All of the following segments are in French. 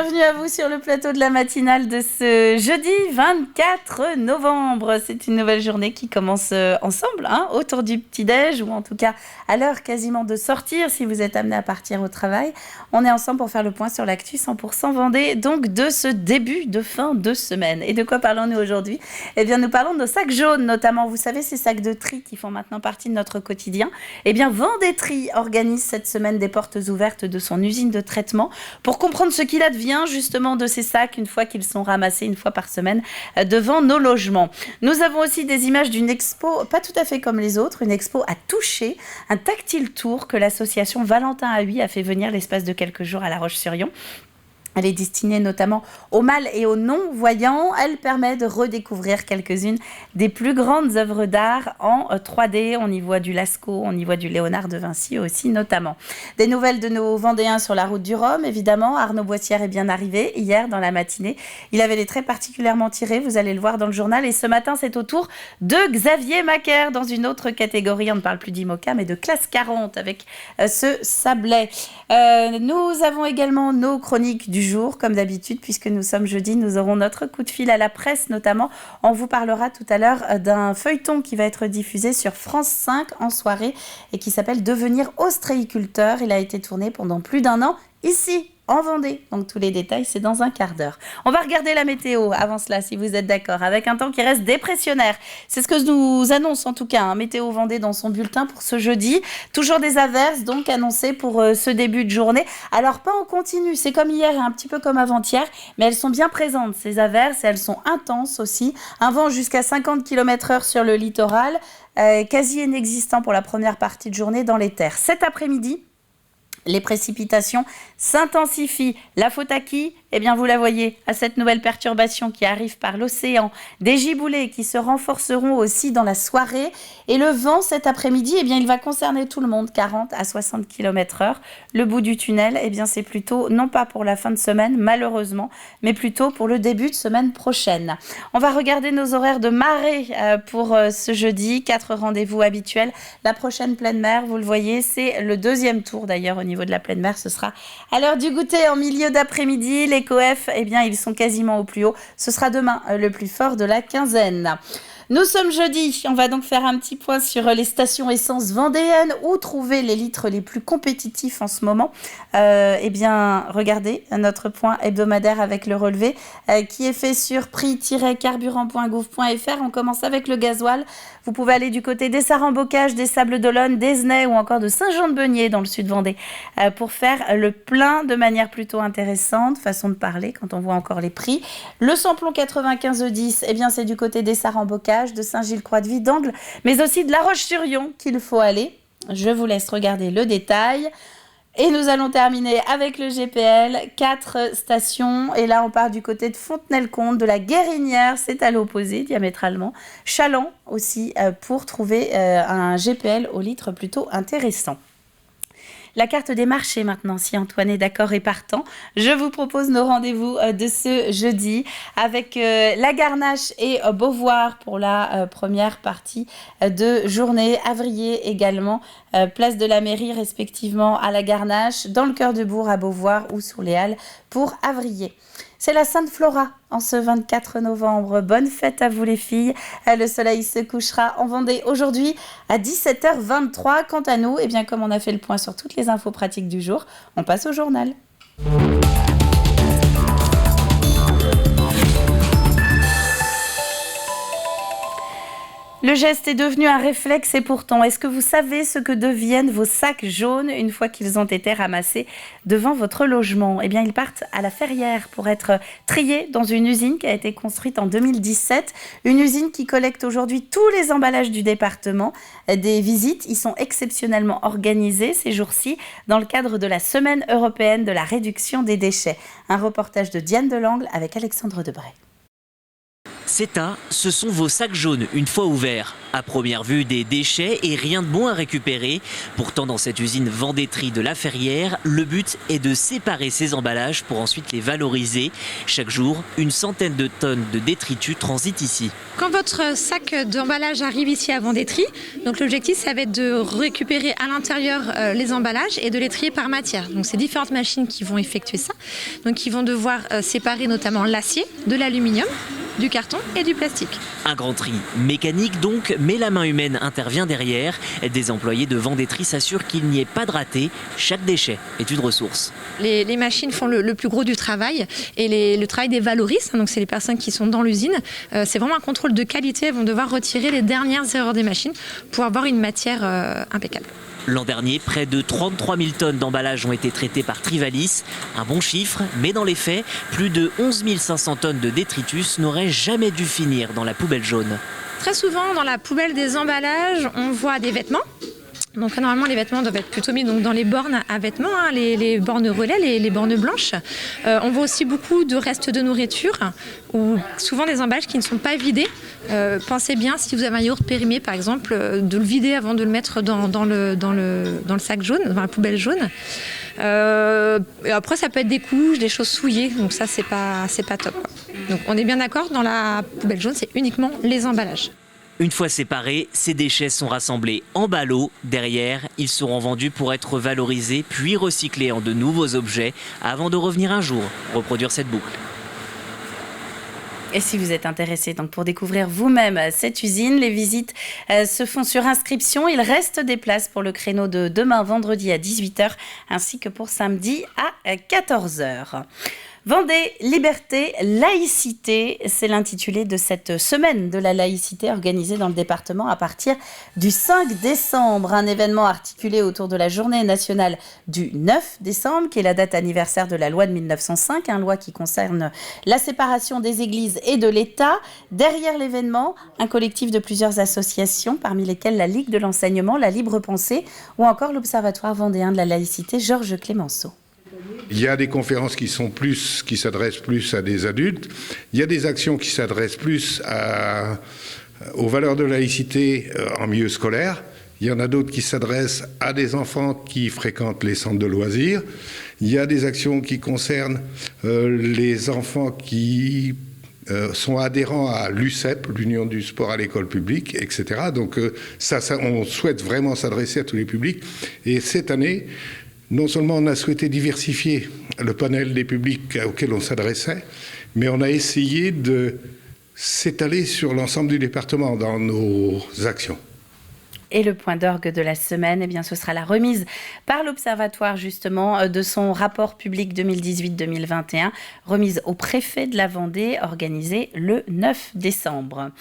bienvenue à vous sur le plateau de la matinale de ce jeudi 24 novembre. C'est une nouvelle journée qui commence ensemble, autour du petit-déj ou en tout cas à l'heure quasiment de sortir si vous êtes amené à partir au travail. On est ensemble pour faire le point sur l'actu 100% Vendée, donc de ce début de fin de semaine. Et de quoi parlons-nous aujourd'hui ? Eh bien, nous parlons de nos sacs jaunes notamment. Vous savez, ces sacs de tri qui font maintenant partie de notre quotidien. Eh bien, Vendée Tri organise cette semaine des portes ouvertes de son usine de traitement pour comprendre ce qu'il advient justement de ces sacs une fois qu'ils sont ramassés une fois par semaine devant nos logements. Nous avons aussi des images d'une expo pas tout à fait comme les autres, une expo à toucher, un tactile tour que l'association Valentin Ahuy a fait venir l'espace de quelques jours à La Roche-sur-Yon. Elle est destinée notamment aux mal et aux non-voyants. Elle permet de redécouvrir quelques-unes des plus grandes œuvres d'art en 3D. On y voit du Lascaux, on y voit du Léonard de Vinci aussi notamment. Des nouvelles de nos Vendéens sur la route du Rhum, évidemment. Arnaud Boissière est bien arrivé hier dans la matinée. Il avait les traits particulièrement tirés, vous allez le voir dans le journal. Et ce matin, c'est au tour de Xavier Macaire dans une autre catégorie. On ne parle plus d'IMOCA, mais de classe 40 avec ce sablé. Nous avons également nos chroniques du jour, comme d'habitude, puisque nous sommes jeudi, nous aurons notre coup de fil à la presse notamment. On vous parlera tout à l'heure d'un feuilleton qui va être diffusé sur France 5 en soirée et qui s'appelle Devenir ostréiculteur. Il a été tourné pendant plus d'un an ici, en Vendée. Donc tous les détails, c'est dans un quart d'heure. On va regarder la météo avant cela, si vous êtes d'accord, avec un temps qui reste dépressionnaire. C'est ce que nous annonce en tout cas Météo Vendée dans son bulletin pour ce jeudi. Toujours des averses donc annoncées pour ce début de journée. Alors pas en continu, c'est comme hier et un petit peu comme avant-hier, mais elles sont bien présentes ces averses et elles sont intenses aussi. Un vent jusqu'à 50 km/h sur le littoral, quasi inexistant pour la première partie de journée dans les terres. Cet après-midi, les précipitations s'intensifient. La faute à qui ? Eh bien, vous la voyez, à cette nouvelle perturbation qui arrive par l'océan. Des giboulées qui se renforceront aussi dans la soirée. Et le vent, cet après-midi, eh bien, il va concerner tout le monde, 40 à 60 km/h. Le bout du tunnel, eh bien, c'est plutôt, non pas pour la fin de semaine, malheureusement, mais plutôt pour le début de semaine prochaine. On va regarder nos horaires de marée pour ce jeudi. 4 rendez-vous habituels. La prochaine pleine mer, vous le voyez, c'est le deuxième tour d'ailleurs au niveau de la pleine mer. Ce sera à l'heure du goûter en milieu d'après-midi. Les coefs, eh bien, ils sont quasiment au plus haut. Ce sera demain le plus fort de la quinzaine. Nous sommes jeudi, on va donc faire un petit point sur les stations essence vendéennes. Où trouver les litres les plus compétitifs en ce moment ? Eh bien, regardez notre point hebdomadaire avec le relevé qui est fait sur prix-carburant.gouv.fr. On commence avec le gasoil. Vous pouvez aller du côté des Sarres-en-Bocage, des Sables-d'Olonne, d'Esnay ou encore de Saint-Jean-de-Beugné dans le sud Vendée pour faire le plein de manière plutôt intéressante, façon de parler quand on voit encore les prix. Le samplon 95E10, eh bien, c'est du côté des Sarres-en-Bocage, de Saint-Gilles-Croix-de-Vie, d'Angles, mais aussi de La Roche-sur-Yon qu'il faut aller. Je vous laisse regarder le détail. Et nous allons terminer avec le GPL, 4 stations. Et là, on part du côté de Fontenay-le-Comte, de la Guérinière, c'est à l'opposé diamétralement. Chaland aussi, pour trouver un GPL au litre plutôt intéressant. La carte des marchés maintenant, si Antoine est d'accord et partant. Je vous propose nos rendez-vous de ce jeudi avec la Garnache et Beauvoir pour la première partie de journée. Avrier également, place de la mairie respectivement à la Garnache, dans le cœur de Bourg à Beauvoir ou sur les Halles pour Avrier. C'est la Sainte Flora en ce 24 novembre. Bonne fête à vous les filles. Le soleil se couchera en Vendée aujourd'hui à 17h23. Quant à nous, eh bien, comme on a fait le point sur toutes les infos pratiques du jour, on passe au journal. Le geste est devenu un réflexe et pourtant, est-ce que vous savez ce que deviennent vos sacs jaunes une fois qu'ils ont été ramassés devant votre logement ? Eh bien, ils partent à la Ferrière pour être triés dans une usine qui a été construite en 2017. Une usine qui collecte aujourd'hui tous les emballages du département. Des visites y sont exceptionnellement organisées ces jours-ci dans le cadre de la Semaine européenne de la réduction des déchets. Un reportage de Diane Delangle avec Alexandre Debray. CETA, ce sont vos sacs jaunes une fois ouverts. À première vue, des déchets et rien de bon à récupérer. Pourtant, dans cette usine Vendétrie de La Ferrière, le but est de séparer ces emballages pour ensuite les valoriser. Chaque jour, une centaine de tonnes de détritus transitent ici. Quand votre sac d'emballage arrive ici à Vendétrie, donc l'objectif, ça va être de récupérer à l'intérieur les emballages et de les trier par matière. Donc c'est différentes machines qui vont effectuer ça. Donc ils vont devoir séparer notamment l'acier, de l'aluminium, du carton et du plastique. Un grand tri mécanique donc, mais la main humaine intervient derrière. Des employés de Vendétrie s'assurent qu'il n'y ait pas de raté. Chaque déchet est une ressource. Les machines font le plus gros du travail et le travail des valoristes, donc c'est les personnes qui sont dans l'usine, c'est vraiment un contrôle de qualité. Elles vont devoir retirer les dernières erreurs des machines pour avoir une matière impeccable. L'an dernier, près de 33 000 tonnes d'emballages ont été traitées par Trivalis. Un bon chiffre, mais dans les faits, plus de 11 500 tonnes de détritus n'auraient jamais dû finir dans la poubelle jaune. Très souvent, dans la poubelle des emballages, on voit des vêtements. Donc normalement les vêtements doivent être plutôt mis donc, dans les bornes à vêtements, les bornes relais, les bornes blanches. On voit aussi beaucoup de restes de nourriture ou souvent des emballages qui ne sont pas vidés. Pensez bien, si vous avez un yaourt périmé par exemple, de le vider avant de le mettre dans le sac jaune, dans la poubelle jaune. Et après ça peut être des couches, des choses souillées, donc ça c'est pas top, quoi. Donc on est bien d'accord, dans la poubelle jaune c'est uniquement les emballages. Une fois séparés, ces déchets sont rassemblés en ballots. Derrière, ils seront vendus pour être valorisés puis recyclés en de nouveaux objets avant de revenir un jour reproduire cette boucle. Et si vous êtes intéressé donc pour découvrir vous-même cette usine, les visites se font sur inscription. Il reste des places pour le créneau de demain vendredi à 18h ainsi que pour samedi à 14h. Vendée, liberté, laïcité, c'est l'intitulé de cette semaine de la laïcité organisée dans le département à partir du 5 décembre. Un événement articulé autour de la journée nationale du 9 décembre, qui est la date anniversaire de la loi de 1905, une loi qui concerne la séparation des églises et de l'État. Derrière l'événement, un collectif de plusieurs associations, parmi lesquelles la Ligue de l'enseignement, la Libre Pensée ou encore l'Observatoire vendéen de la laïcité, Georges Clémenceau. Il y a des conférences qui s'adressent plus à des adultes. Il y a des actions qui s'adressent plus aux valeurs de laïcité en milieu scolaire. Il y en a d'autres qui s'adressent à des enfants qui fréquentent les centres de loisirs. Il y a des actions qui concernent les enfants qui sont adhérents à l'USEP, l'Union du sport à l'école publique, etc. Donc on souhaite vraiment s'adresser à tous les publics. Et cette année, non seulement on a souhaité diversifier le panel des publics auxquels on s'adressait, mais on a essayé de s'étaler sur l'ensemble du département dans nos actions. Et le point d'orgue de la semaine, eh bien, ce sera la remise par l'Observatoire justement de son rapport public 2018-2021, remise au préfet de la Vendée, organisée le 9 décembre.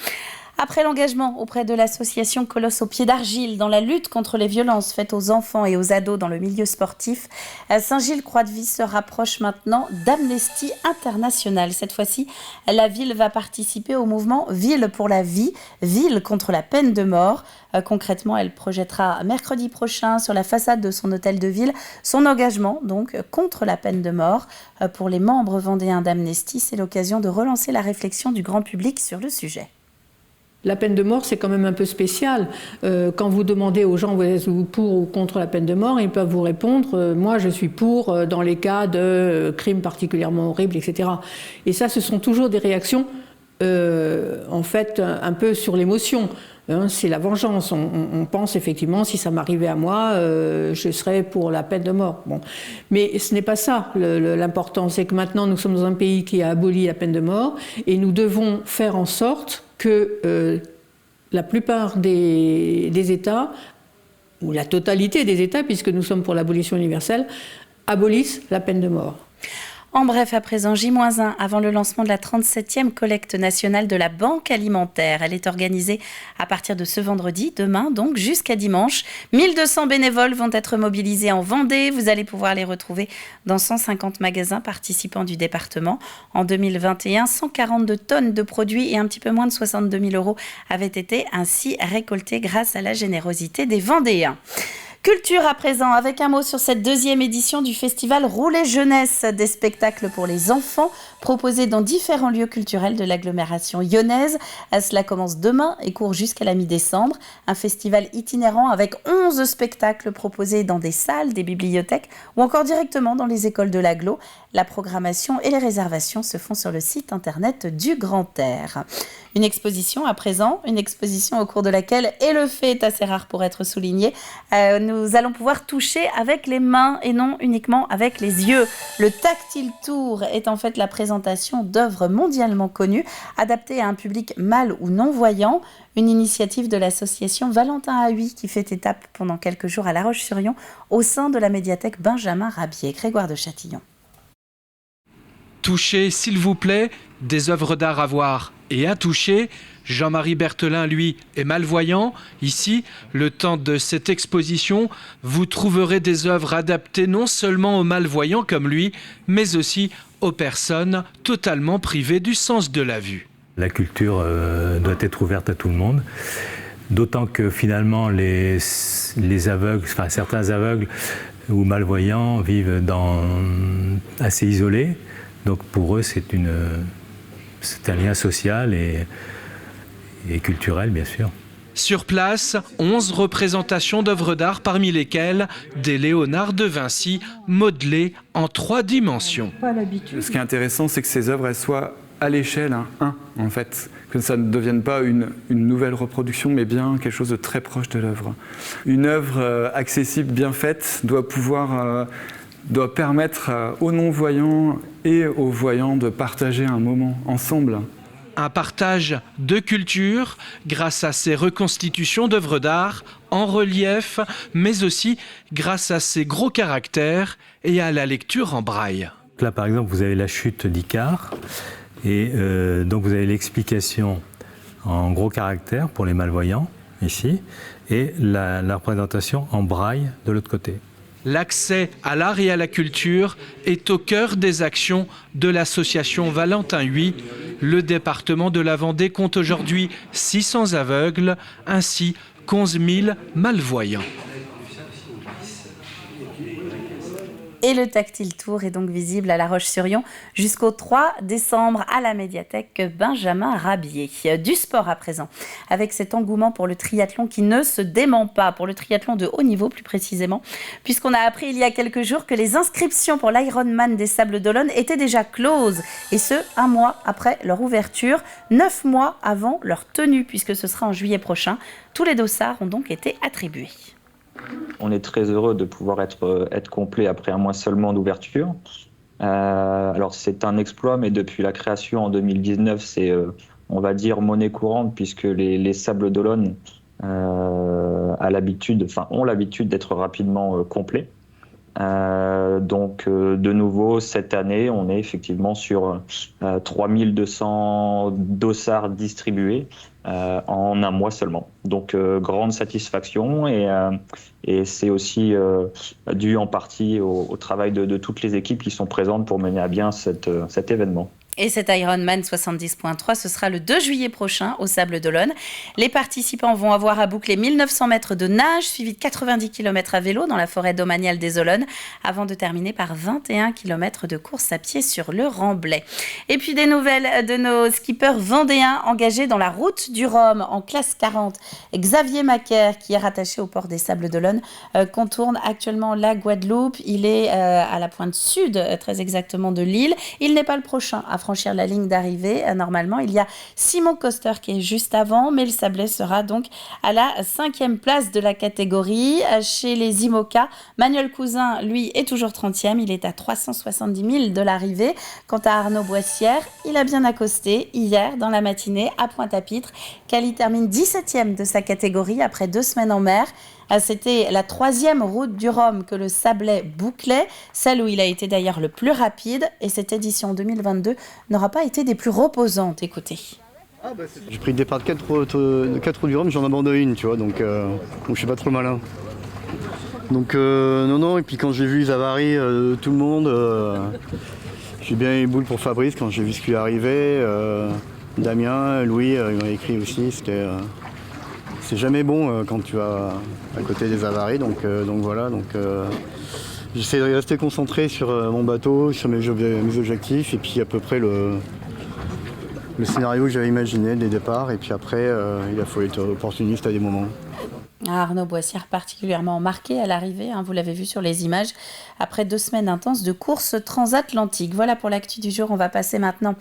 Après l'engagement auprès de l'association Colosse au pied d'argile dans la lutte contre les violences faites aux enfants et aux ados dans le milieu sportif, Saint-Gilles-Croix-de-Vie se rapproche maintenant d'Amnesty International. Cette fois-ci, la ville va participer au mouvement Ville pour la vie, Ville contre la peine de mort. Concrètement, elle projettera mercredi prochain sur la façade de son hôtel de ville son engagement donc contre la peine de mort. Pour les membres vendéens d'Amnesty, c'est l'occasion de relancer la réflexion du grand public sur le sujet. La peine de mort, c'est quand même un peu spécial. Quand vous demandez aux gens, êtes-vous pour ou contre la peine de mort, ils peuvent vous répondre, moi je suis pour dans les cas de crimes particulièrement horribles, etc. Et ça, ce sont toujours des réactions, en fait, un peu sur l'émotion. C'est la vengeance. On pense effectivement, si ça m'arrivait à moi, je serais pour la peine de mort. Bon. Mais ce n'est pas ça l'important. C'est que maintenant, nous sommes dans un pays qui a aboli la peine de mort et nous devons faire en sorte que la plupart des États, ou la totalité des États, puisque nous sommes pour l'abolition universelle, abolissent la peine de mort. En bref, à présent, J-1 avant le lancement de la 37e collecte nationale de la Banque alimentaire. Elle est organisée à partir de ce vendredi, demain donc, jusqu'à dimanche. 1200 bénévoles vont être mobilisés en Vendée. Vous allez pouvoir les retrouver dans 150 magasins participants du département. En 2021, 142 tonnes de produits et un petit peu moins de 62 000 € avaient été ainsi récoltés grâce à la générosité des Vendéens. Culture à présent, avec un mot sur cette deuxième édition du festival Roulet Jeunesse, des spectacles pour les enfants proposés dans différents lieux culturels de l'agglomération lyonnaise. Cela commence demain et court jusqu'à la mi-décembre. Un festival itinérant avec 11 spectacles proposés dans des salles, des bibliothèques ou encore directement dans les écoles de l'agglo. La programmation et les réservations se font sur le site internet du Grand Air. Une exposition à présent, une exposition au cours de laquelle, et le fait est assez rare pour être souligné, nous allons pouvoir toucher avec les mains et non uniquement avec les yeux. Le Tactile Tour est en fait la présentation d'œuvres mondialement connues, adaptées à un public mal ou non-voyant. Une initiative de l'association Valentin Huy qui fait étape pendant quelques jours à La Roche-sur-Yon au sein de la médiathèque Benjamin Rabier. Grégoire de Châtillon. Toucher, s'il vous plaît, des œuvres d'art à voir et à toucher. Jean-Marie Berthelin, lui, est malvoyant. Ici, le temps de cette exposition, vous trouverez des œuvres adaptées non seulement aux malvoyants comme lui, mais aussi aux personnes totalement privées du sens de la vue. La culture doit être ouverte à tout le monde, d'autant que finalement les aveugles, enfin certains aveugles ou malvoyants vivent assez isolés. Donc pour eux, c'est un lien social et culturel, bien sûr. Sur place, 11 représentations d'œuvres d'art, parmi lesquelles des Léonard de Vinci modelés en 3 dimensions. Ce qui est intéressant, c'est que ces œuvres elles soient à l'échelle 1, en fait. Que ça ne devienne pas une nouvelle reproduction, mais bien quelque chose de très proche de l'œuvre. Une œuvre accessible, bien faite, doit permettre aux non-voyants et aux voyants de partager un moment ensemble. Un partage de culture grâce à ces reconstitutions d'œuvres d'art en relief, mais aussi grâce à ses gros caractères et à la lecture en braille. Là, par exemple, vous avez la chute d'Icare et donc vous avez l'explication en gros caractères pour les malvoyants, ici, et la représentation en braille de l'autre côté. L'accès à l'art et à la culture est au cœur des actions de l'association Valentin Huy. Le département de la Vendée compte aujourd'hui 600 aveugles ainsi qu'11 000 malvoyants. Et le Tactile Tour est donc visible à La Roche-sur-Yon jusqu'au 3 décembre à la médiathèque Benjamin Rabier. Du sport à présent, avec cet engouement pour le triathlon qui ne se dément pas, pour le triathlon de haut niveau plus précisément, puisqu'on a appris il y a quelques jours que les inscriptions pour l'Ironman des Sables d'Olonne étaient déjà closes, et ce, 1 mois après leur ouverture, 9 mois avant leur tenue, puisque ce sera en juillet prochain. Tous les dossards ont donc été attribués. On est très heureux de pouvoir être complet après 1 mois seulement d'ouverture. Alors c'est un exploit, mais depuis la création en 2019, c'est, on va dire, monnaie courante, puisque les Sables d'Olonne ont l'habitude d'être rapidement complets. Donc de nouveau, cette année, on est effectivement sur 3200 dossards distribués en 1 mois seulement. Donc grande satisfaction, et c'est aussi dû en partie au travail de toutes les équipes qui sont présentes pour mener à bien cet événement. Et cet Ironman 70.3, ce sera le 2 juillet prochain au Sables d'Olonne. Les participants vont avoir à boucler 1900 mètres de nage, suivi de 90 km à vélo dans la forêt domaniale des Olonnes, avant de terminer par 21 km de course à pied sur le Remblai. Et puis des nouvelles de nos skippers vendéens engagés dans la route du Rhum en classe 40. Xavier Macaire, qui est rattaché au port des Sables d'Olonne, contourne actuellement la Guadeloupe. Il est à la pointe sud, très exactement, de l'île. Il n'est pas le prochain à franchir la ligne d'arrivée. Normalement, il y a Simon Coster qui est juste avant, mais le Sablé sera donc à la 5e place de la catégorie. Chez les IMOCA, Manuel Cousin, lui, est toujours 30e. Il est à 370 000 de l'arrivée. Quant à Arnaud Boissière, il a bien accosté hier dans la matinée à Pointe-à-Pitre. Cali termine 17e de sa catégorie après 2 semaines en mer. C'était la 3e route du Rhum que le Sablé bouclait, celle où il a été d'ailleurs le plus rapide, et cette édition 2022 n'aura pas été des plus reposantes. Écoutez. J'ai pris le départ de 4 routes du Rhum, j'en abandonne une, tu vois, donc je suis pas trop malin. Donc non, et puis quand j'ai vu les avaries de tout le monde, j'ai bien eu boule pour Fabrice quand j'ai vu ce qui lui arrivait. Damien, Louis, ils m'ont écrit aussi, c'est jamais bon quand tu vas à côté des avaries, donc voilà. J'essaie de rester concentré sur mon bateau, sur mes objectifs, et puis à peu près le scénario que j'avais imaginé dès le départ, et puis après, il a fallu être opportuniste à des moments. Arnaud Boissière particulièrement marqué à l'arrivée, vous l'avez vu sur les images, après 2 semaines intenses de course transatlantique. Voilà pour l'actu du jour. On va passer maintenant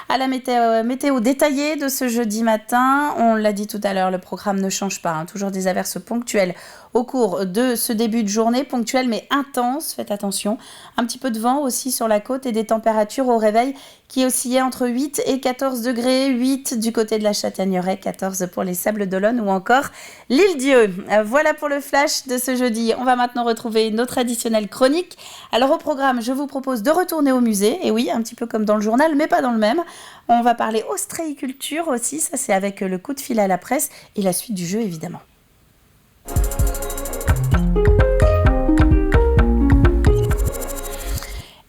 à la météo détaillée de ce jeudi matin. On l'a dit tout à l'heure, le programme ne change pas. Toujours des averses ponctuelles au cours de ce début de journée, ponctuelles mais intenses, faites attention. Un petit peu de vent aussi sur la côte et des températures au réveil qui oscillaient entre 8 et 14 degrés, 8 du côté de la Châtaigneraie, 14 pour les Sables d'Olonne ou encore l'Île-Dieu. Voilà pour le flash de ce jeudi. On va maintenant retrouver nos traditionnelles chroniques. Alors au programme, je vous propose de retourner au musée, et oui, un petit peu comme dans le journal, mais pas dans le même. On va parler ostréiculture aussi, ça c'est avec le coup de fil à la presse et la suite du jeu évidemment.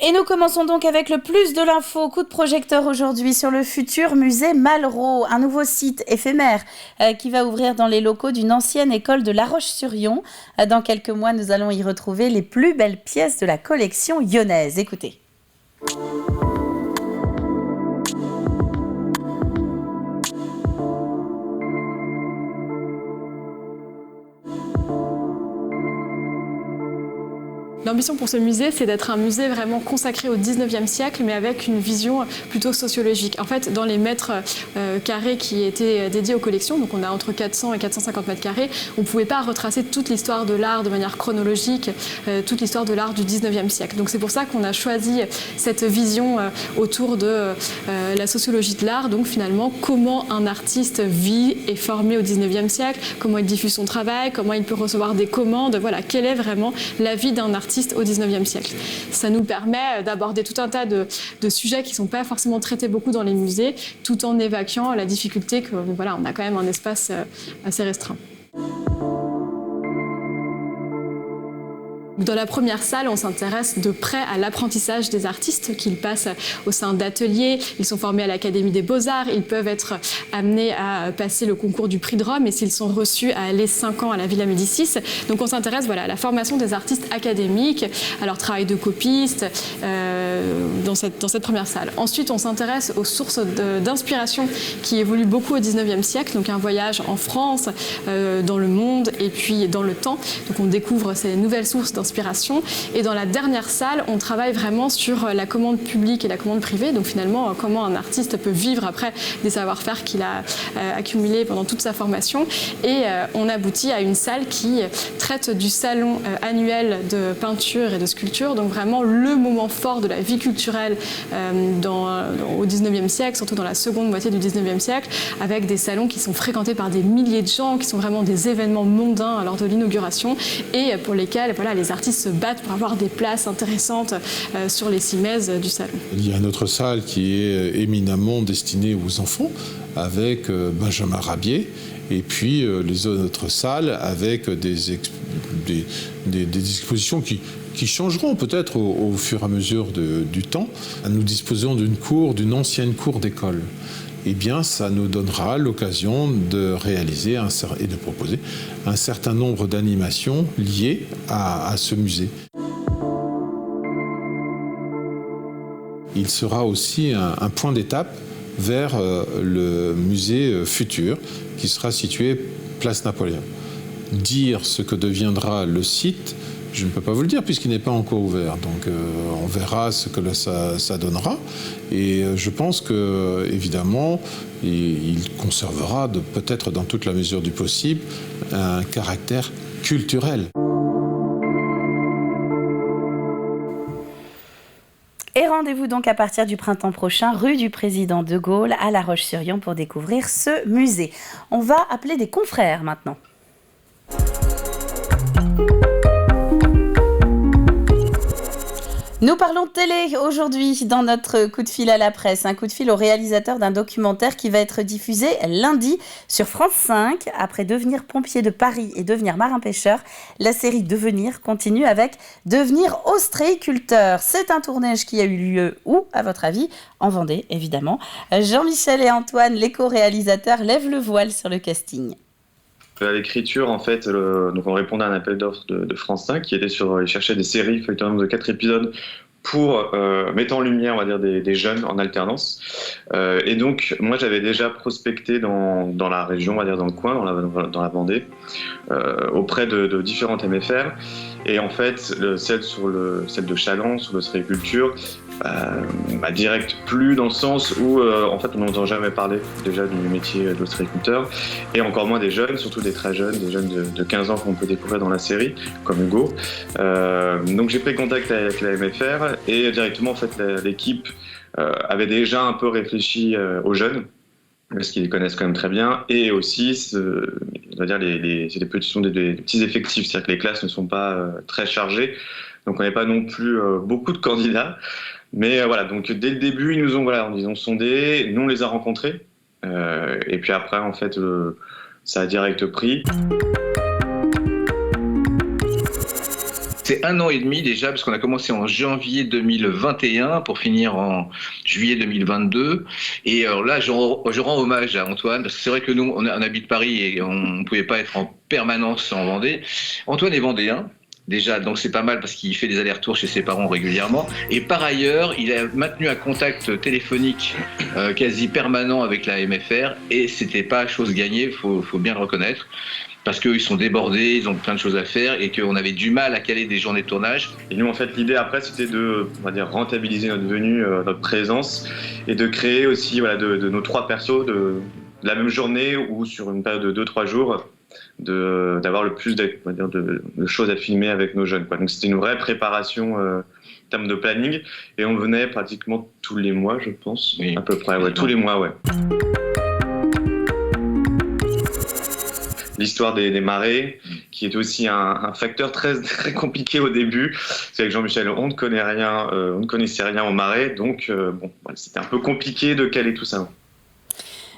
Et nous commençons donc avec le plus de l'info, coup de projecteur aujourd'hui sur le futur musée Malraux, un nouveau site éphémère qui va ouvrir dans les locaux d'une ancienne école de La Roche-sur-Yon. Dans quelques mois, nous allons y retrouver les plus belles pièces de la collection lyonnaise. Écoutez. L'ambition pour ce musée, c'est d'être un musée vraiment consacré au 19e siècle, mais avec une vision plutôt sociologique. En fait, dans les mètres carrés qui étaient dédiés aux collections, donc on a entre 400 et 450 mètres carrés, on ne pouvait pas retracer toute l'histoire de l'art de manière chronologique, toute l'histoire de l'art du 19e siècle. Donc c'est pour ça qu'on a choisi cette vision autour de la sociologie de l'art, donc finalement comment un artiste vit et est formé au 19e siècle, comment il diffuse son travail, comment il peut recevoir des commandes, voilà, quelle est vraiment la vie d'un artiste au 19e siècle. Ça nous permet d'aborder tout un tas de sujets qui ne sont pas forcément traités beaucoup dans les musées, tout en évacuant la difficulté que voilà, on a quand même un espace assez restreint. Dans la première salle, on s'intéresse de près à l'apprentissage des artistes qu'ils passent au sein d'ateliers. Ils sont formés à l'Académie des Beaux-Arts. Ils peuvent être amenés à passer le concours du Prix de Rome et s'ils sont reçus à aller 5 ans à la Villa Médicis. Donc on s'intéresse à la formation des artistes académiques, à leur travail de copiste dans cette première salle. Ensuite, on s'intéresse aux sources d'inspiration qui évoluent beaucoup au 19e siècle. Donc un voyage en France, dans le monde et puis dans le temps. Donc on découvre ces nouvelles sources d'inspiration. Et dans la dernière salle, on travaille vraiment sur la commande publique et la commande privée. Donc finalement, comment un artiste peut vivre après des savoir-faire qu'il a accumulés pendant toute sa formation. Et on aboutit à une salle qui traite du salon annuel de peinture et de sculpture. Donc vraiment le moment fort de la vie culturelle au 19e siècle, surtout dans la seconde moitié du 19e siècle, avec des salons qui sont fréquentés par des milliers de gens, qui sont vraiment des événements mondains lors de l'inauguration et pour lesquels les artistes se battent pour avoir des places intéressantes sur les cimaises du salon. Il y a une autre salle qui est éminemment destinée aux enfants avec Benjamin Rabier et puis les autres salles avec des expositions qui changeront peut-être au fur et à mesure du temps. Nous disposons d'une ancienne cour d'école. Eh bien, ça nous donnera l'occasion de réaliser et de proposer un certain nombre d'animations liées à ce musée. Il sera aussi un point d'étape vers le musée futur qui sera situé place Napoléon. Dire ce que deviendra le site, je ne peux pas vous le dire puisqu'il n'est pas encore ouvert. Donc on verra ce que ça donnera. Et je pense que évidemment, il conservera peut-être dans toute la mesure du possible un caractère culturel. Et rendez-vous donc à partir du printemps prochain, rue du Président de Gaulle à La Roche-sur-Yon pour découvrir ce musée. On va appeler des confrères maintenant. Nous parlons télé aujourd'hui dans notre coup de fil à la presse. Un coup de fil au réalisateur d'un documentaire qui va être diffusé lundi sur France 5. Après Devenir pompier de Paris et Devenir marin-pêcheur, la série Devenir continue avec Devenir ostréiculteur. C'est un tournage qui a eu lieu où, à votre avis? En Vendée, évidemment. Jean-Michel et Antoine, les co-réalisateurs, lèvent le voile sur le casting. À l'écriture, en fait, donc on répondait à un appel d'offres de France 5 qui était sur chercher des séries feuilletonnantes de 4 épisodes pour mettre en lumière, on va dire, des jeunes en alternance. Et donc, moi, j'avais déjà prospecté dans la région, on va dire dans le coin, dans la Vendée, auprès de différentes MFR. Et en fait, celle de Challans, sur l'ostréiculture, m'a direct plu dans le sens où, en fait, on n'entend jamais parler déjà du métier de l'ostréiculteur, et encore moins des jeunes, surtout des très jeunes, des jeunes de 15 ans qu'on peut découvrir dans la série, comme Hugo. Donc j'ai pris contact avec la MFR, et directement, en fait, l'équipe avait déjà un peu réfléchi aux jeunes, parce qu'ils les connaissent quand même très bien, et aussi, on va dire, c'est des petits effectifs, c'est-à-dire que les classes ne sont pas très chargées, donc on n'avait pas non plus beaucoup de candidats. Mais voilà, donc dès le début, ils nous ont sondé, nous on les a rencontrés, et puis après, en fait, ça a direct pris. C'est 1 an et demi déjà, parce qu'on a commencé en janvier 2021 pour finir en juillet 2022. Et alors là, je rends hommage à Antoine, parce que c'est vrai que nous, on habite Paris et on ne pouvait pas être en permanence en Vendée. Antoine est vendéen. Déjà, donc c'est pas mal parce qu'il fait des allers-retours chez ses parents régulièrement. Et par ailleurs, il a maintenu un contact téléphonique quasi permanent avec la MFR. Et c'était pas chose gagnée, faut bien le reconnaître. Parce qu'ils sont débordés, ils ont plein de choses à faire et qu'on avait du mal à caler des journées de tournage. Et nous, en fait, l'idée après, c'était de, on va dire, rentabiliser notre venue, notre présence, et de créer aussi, voilà, de nos 3 persos de la même journée ou sur une période de 2-3 jours, d'avoir le plus de choses à filmer avec nos jeunes, quoi. Donc c'était une vraie préparation en termes de planning, et on venait pratiquement tous les mois, je pense, oui, à peu près, ouais, tous les mois, ouais. L'histoire des marées, qui est aussi un facteur très, très compliqué au début. C'est avec Jean-Michel, on ne connaissait rien aux marées, donc c'était un peu compliqué de caler tout ça.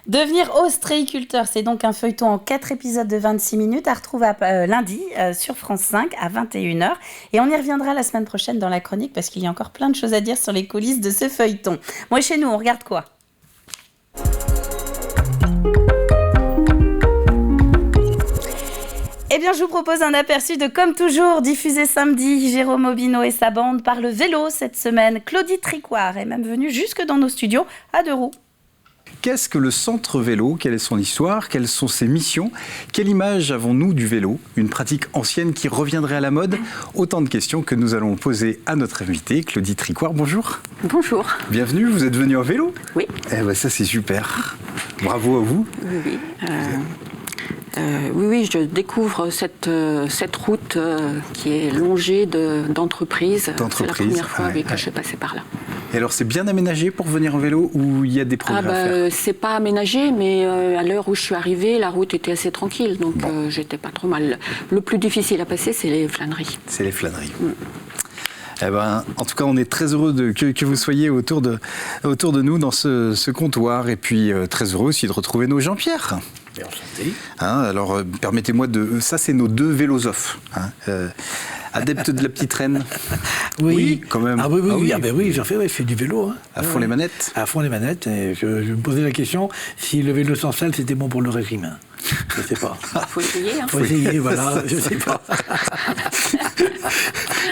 Devenir ostréiculteur, c'est donc un feuilleton en 4 épisodes de 26 minutes à retrouver lundi sur France 5 à 21h. Et on y reviendra la semaine prochaine dans la chronique parce qu'il y a encore plein de choses à dire sur les coulisses de ce feuilleton. Moi, chez nous, on regarde quoi ? Eh bien, je vous propose un aperçu de Comme toujours, diffusé samedi. Jérôme Aubineau et sa bande parlent vélo cette semaine. Claudie Tricoire est même venue jusque dans nos studios à 2 roues. Qu'est-ce que le centre vélo ? Quelle est son histoire ? Quelles sont ses missions ? Quelle image avons-nous du vélo ? Une pratique ancienne qui reviendrait à la mode ? Autant de questions que nous allons poser à notre invitée, Claudie Tricoire. Bonjour. Bonjour. Bienvenue, vous êtes venue en vélo ? Oui. Eh ben ça c'est super. Bravo à vous. Oui. Oui, je découvre cette route qui est longée d'entreprises. C'est la première fois que je suis passée par là. Et alors, c'est bien aménagé pour venir en vélo ou il y a des progrès à faire ? C'est pas aménagé, mais à l'heure où je suis arrivée, la route était assez tranquille, donc j'étais pas trop mal. Le plus difficile à passer, c'est les flâneries. C'est les flâneries. Eh ben, en tout cas, on est très heureux que vous soyez autour de nous dans ce comptoir. Et puis, très heureux aussi de retrouver nos Jean-Pierre. Enchanté. Alors, permettez-moi ça, c'est nos 2 vélosophes. Adeptes de la petite reine. Oui, quand même. Ah oui, j'en fais, je fais du vélo. Hein. À fond les manettes. À fond les manettes. Et je me posais la question si le vélo sans selle, c'était bon pour le régime. Je ne sais pas. Faut essayer. Faut essayer, voilà, je ne sais pas.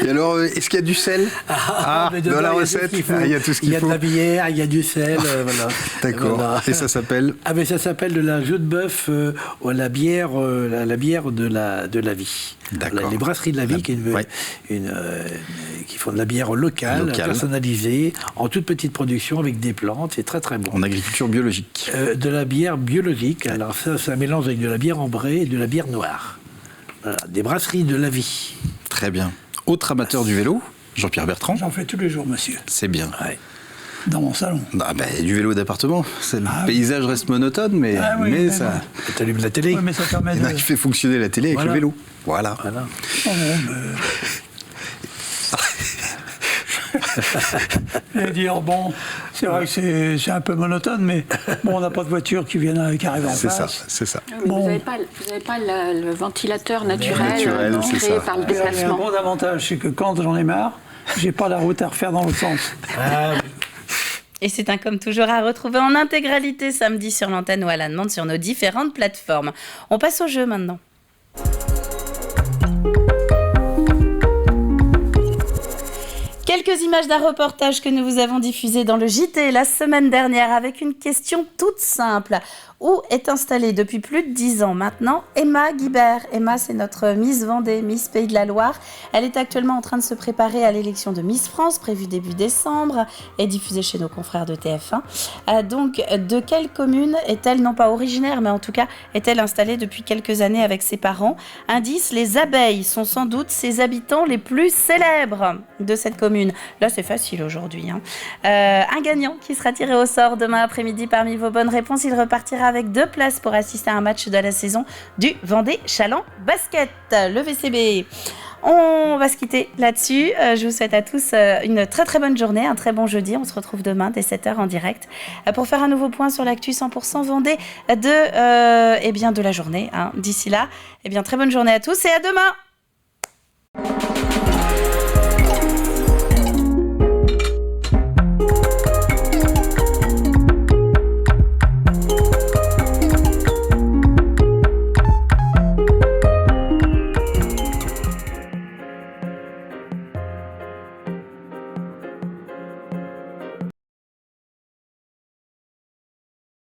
Et alors, est-ce qu'il y a du sel dans la recette, il y a tout ce qu'il faut. Il y a de la bière, il y a du sel, voilà. D'accord. Voilà. Et ça s'appelle ça s'appelle de la jus de bœuf, la bière de la vie. D'accord. Les brasseries de la vie qui font de la bière locale, personnalisée, en toute petite production avec des plantes, c'est très très bon. En agriculture biologique. De la bière biologique, alors ça mélange avec de la bière ambrée et de la bière noire. Voilà, des brasseries de la vie. Très bien. Autre amateur du vélo, Jean-Pierre Bertrand. J'en fais tous les jours, monsieur. C'est bien. Ouais. Dans mon salon. Du vélo d'appartement. Le paysage reste monotone, mais ça... Tu allumes la télé. Oui, mais ça permet de... Il fait fonctionner la télé avec le vélo. Voilà. Je vais dire, c'est vrai que c'est un peu monotone, mais on n'a pas de voiture qui arrive en face. C'est ça. Vous n'avez pas le ventilateur naturel créé par le déplacement. Un bon avantage, c'est que quand j'en ai marre, j'ai pas la route à refaire dans l'autre sens. Et c'est un comme toujours à retrouver en intégralité samedi sur l'antenne ou à la demande sur nos différentes plateformes. On passe au jeu maintenant. Quelques images d'un reportage que nous vous avons diffusé dans le JT la semaine dernière avec une question toute simple. Où est installée depuis plus de 10 ans maintenant Emma Guibert? Emma, c'est notre Miss Vendée, Miss Pays de la Loire. Elle est actuellement en train de se préparer à l'élection de Miss France, prévue début décembre, et diffusée chez nos confrères de TF1. Donc, de quelle commune est-elle, non pas originaire, mais en tout cas, est-elle installée depuis quelques années avec ses parents? Indice, les abeilles sont sans doute ses habitants les plus célèbres de cette commune. Là, c'est facile aujourd'hui. Un gagnant qui sera tiré au sort demain après-midi parmi vos bonnes réponses. Il repartira avec 2 places pour assister à un match de la saison du Vendée Chaland Basket, le VCB. On va se quitter là-dessus. Je vous souhaite à tous une très très bonne journée, un très bon jeudi. On se retrouve demain dès 7h en direct pour faire un nouveau point sur l'actu 100% Vendée de la journée. D'ici là, très bonne journée à tous et à demain.